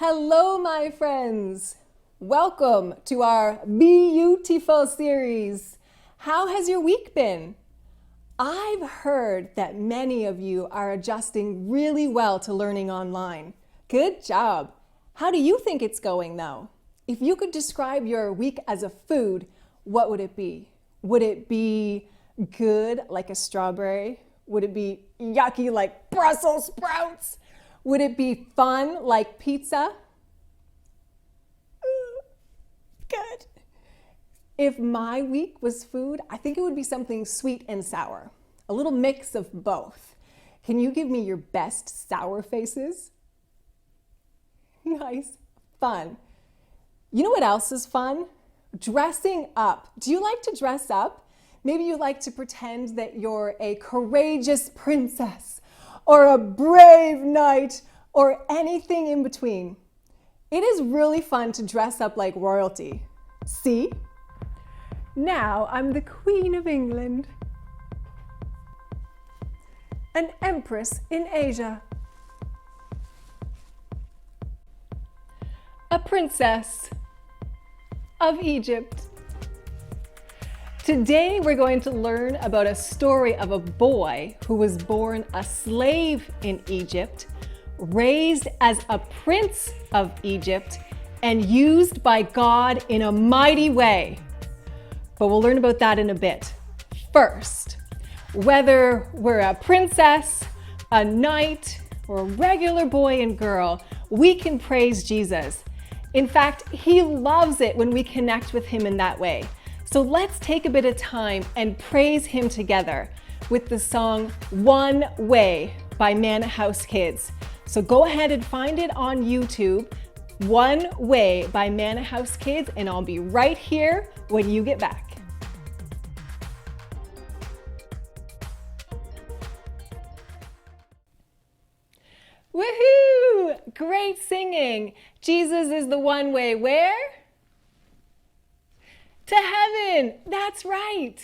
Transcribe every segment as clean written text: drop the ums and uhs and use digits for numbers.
Hello, my friends. Welcome to our Bee-YOU-tiful series. How has your week been? I've heard that many of you are adjusting really well to learning online. Good job. How do you think it's going though? If you could describe your week as a food, what would it be? Would it be good like a strawberry? Would it be yucky like Brussels sprouts? Would it be fun like pizza? Good. If my week was food, I think it would be something sweet and sour. A little mix of both. Can you give me your best sour faces? Nice. Fun. You know what else is fun? Dressing up. Do you like to dress up? Maybe you like to pretend that you're a courageous princess or a brave knight or anything in between. It is really fun to dress up like royalty. See? Now I'm the Queen of England. An empress in Asia. A princess of Egypt. Today we're going to learn about a story of a boy who was born a slave in Egypt, raised as a prince of Egypt, and used by God in a mighty way. But we'll learn about that in a bit. First, whether we're a princess, a knight, or a regular boy and girl, we can praise Jesus. In fact, he loves it when we connect with him in that way. So let's take a bit of time and praise him together with the song One Way by Manor House Kids. So go ahead and find it on YouTube, One Way by Manor House Kids, and I'll be right here when you get back. Woohoo! Great singing. Jesus is the one way where? To heaven. That's right.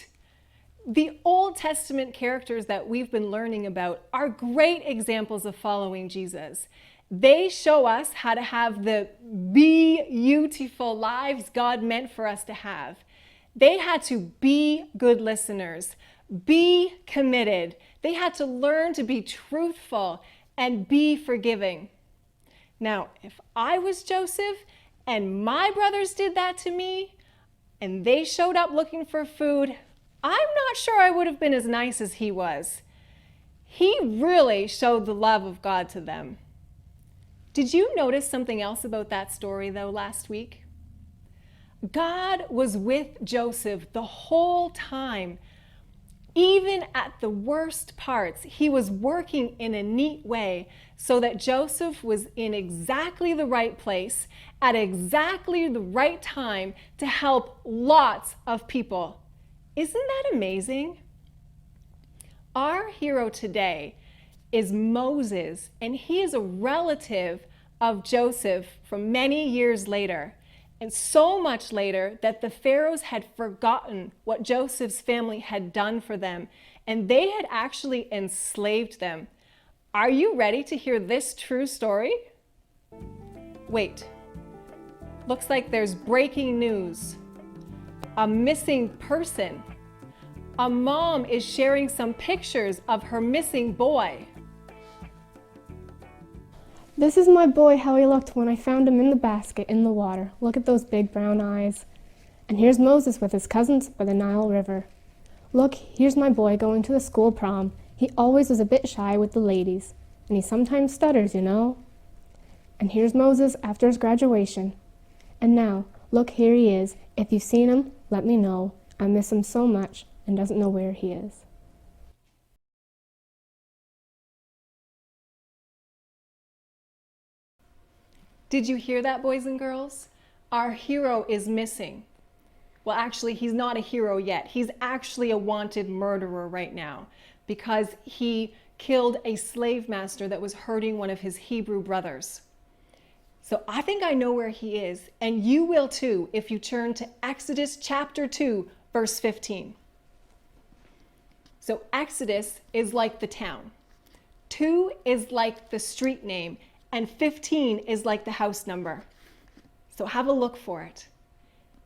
The Old Testament characters that we've been learning about are great examples of following Jesus. They show us how to have the be-you-tiful lives God meant for us to have. They had to be good listeners, be committed. They had to learn to be truthful and be forgiving. Now, if I was Joseph and my brothers did that to me and they showed up looking for food, I'm not sure I would have been as nice as he was. He really showed the love of God to them. Did you notice something else about that story though last week? God was with Joseph the whole time. Even at the worst parts, he was working in a neat way so that Joseph was in exactly the right place at exactly the right time to help lots of people. Isn't that amazing? Our hero today is Moses, and he is a relative of Joseph from many years later. And so much later that the pharaohs had forgotten what Joseph's family had done for them, and they had actually enslaved them. Are you ready to hear this true story? Wait, looks like there's breaking news. A missing person. A mom is sharing some pictures of her missing boy. This is my boy, how he looked when I found him in the basket in the water. Look at those big brown eyes. And here's Moses with his cousins by the Nile River. Look, here's my boy going to the school prom. He always was a bit shy with the ladies, and he sometimes stutters, you know. And here's Moses after his graduation. And now, look, here he is. If you've seen him, let me know. I miss him so much and doesn't know where he is. Did you hear that, boys and girls? Our hero is missing. Well, actually, he's not a hero yet. He's actually a wanted murderer right now because he killed a slave master that was hurting one of his Hebrew brothers. So I think I know where he is, and you will too if you turn to Exodus chapter 2, verse 15. So Exodus is like the town. 2 is like the street name, and 15 is like the house number. So have a look for it.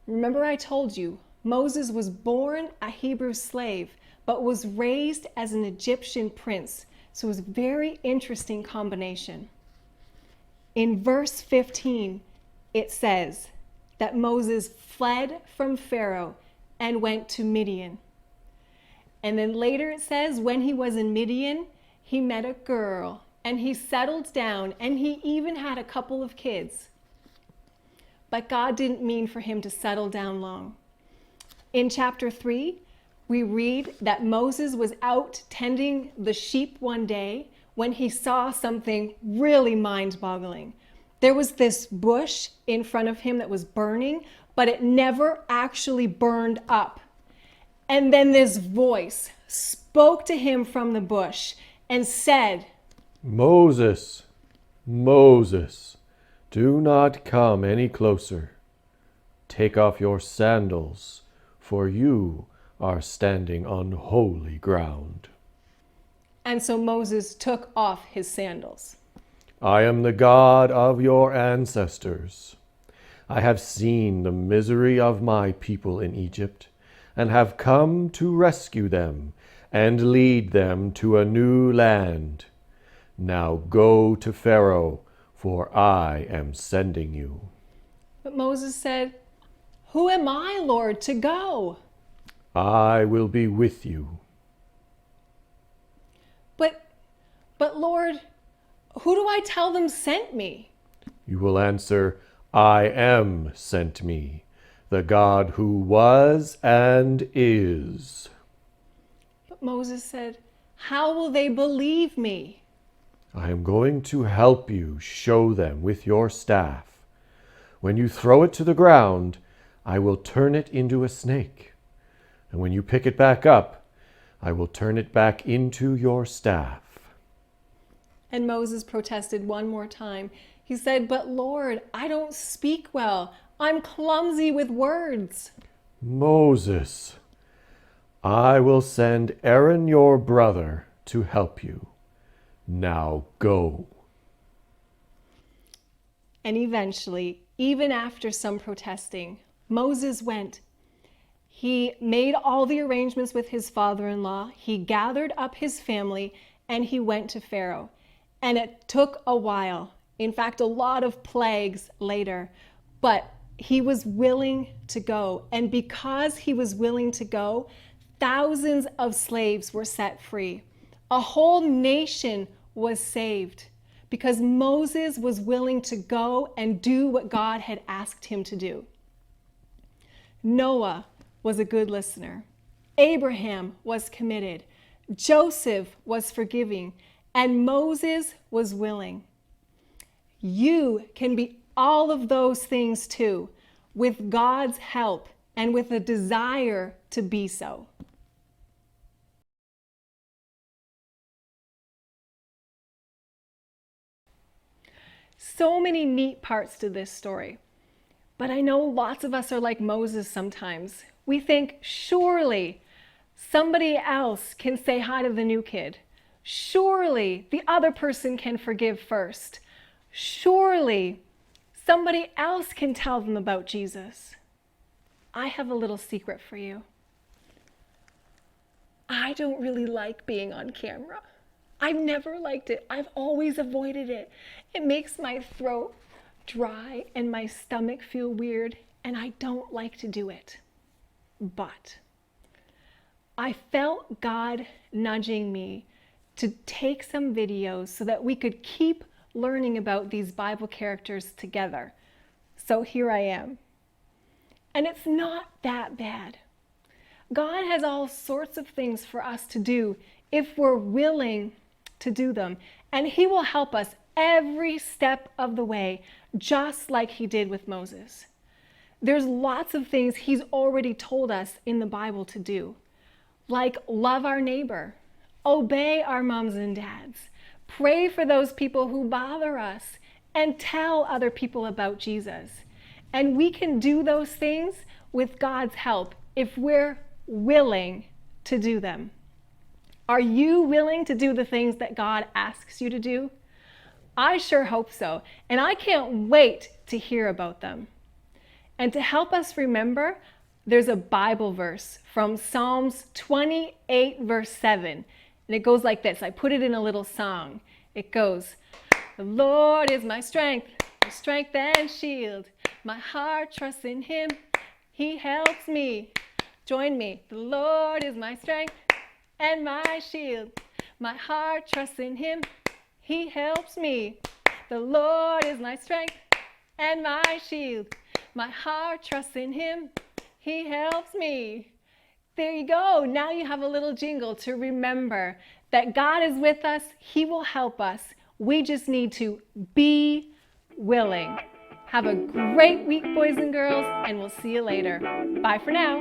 Remember I told you, Moses was born a Hebrew slave, but was raised as an Egyptian prince. So it was a very interesting combination. In verse 15, it says that Moses fled from Pharaoh and went to Midian. And then later it says when he was in Midian, he met a girl and he settled down and he even had a couple of kids. But God didn't mean for him to settle down long. In chapter 3, we read that Moses was out tending the sheep one day when he saw something really mind-boggling. There was this bush in front of him that was burning, but it never actually burned up. And then this voice spoke to him from the bush and said, Moses, Moses, do not come any closer. Take off your sandals, for you are standing on holy ground. And so Moses took off his sandals. I am the God of your ancestors. I have seen the misery of my people in Egypt, and have come to rescue them and lead them to a new land. Now go to Pharaoh, for I am sending you. But Moses said, Who am I, Lord, to go? I will be with you. But Lord, who do I tell them sent me? You will answer, I am sent me, the God who was and is. But Moses said, How will they believe me? I am going to help you show them with your staff. When you throw it to the ground, I will turn it into a snake. And when you pick it back up, I will turn it back into your staff. And Moses protested one more time. He said, But Lord, I don't speak well. I'm clumsy with words. Moses, I will send Aaron your brother to help you. Now go. And eventually, even after some protesting, Moses went. He made all the arrangements with his father-in-law. He gathered up his family and he went to Pharaoh. And it took a while. In fact, a lot of plagues later. But he was willing to go. And because he was willing to go, thousands of slaves were set free. A whole nation was saved because Moses was willing to go and do what God had asked him to do. Noah was a good listener. Abraham was committed. Joseph was forgiving. And Moses was willing. You can be all of those things too, with God's help and with a desire to be so. So many neat parts to this story. But I know lots of us are like Moses sometimes. We think, surely somebody else can say hi to the new kid. Surely the other person can forgive first. Surely somebody else can tell them about Jesus. I have a little secret for you. I don't really like being on camera. I've never liked it. I've always avoided it. It makes my throat dry and my stomach feel weird, and I don't like to do it. But I felt God nudging me to take some videos so that we could keep learning about these Bible characters together. So here I am. And it's not that bad. God has all sorts of things for us to do if we're willing to do them. And He will help us every step of the way, just like He did with Moses. There's lots of things He's already told us in the Bible to do, like love our neighbor, obey our moms and dads, pray for those people who bother us, and tell other people about Jesus. And we can do those things with God's help if we're willing to do them. Are you willing to do the things that God asks you to do? I sure hope so, and I can't wait to hear about them. And to help us remember, there's a Bible verse from Psalms 28 verse 7, and it goes like this. I put it in a little song. It goes, "The Lord is my strength and shield. My heart trusts in him, he helps me." Join me. The Lord is my strength and my shield. My heart trusts in him, he helps me. The Lord is my strength and my shield. My heart trusts in him, he helps me. There you go. Now you have a little jingle to remember that God is with us. He will help us. We just need to be willing. Have a great week, boys and girls, and we'll see you later. Bye for now.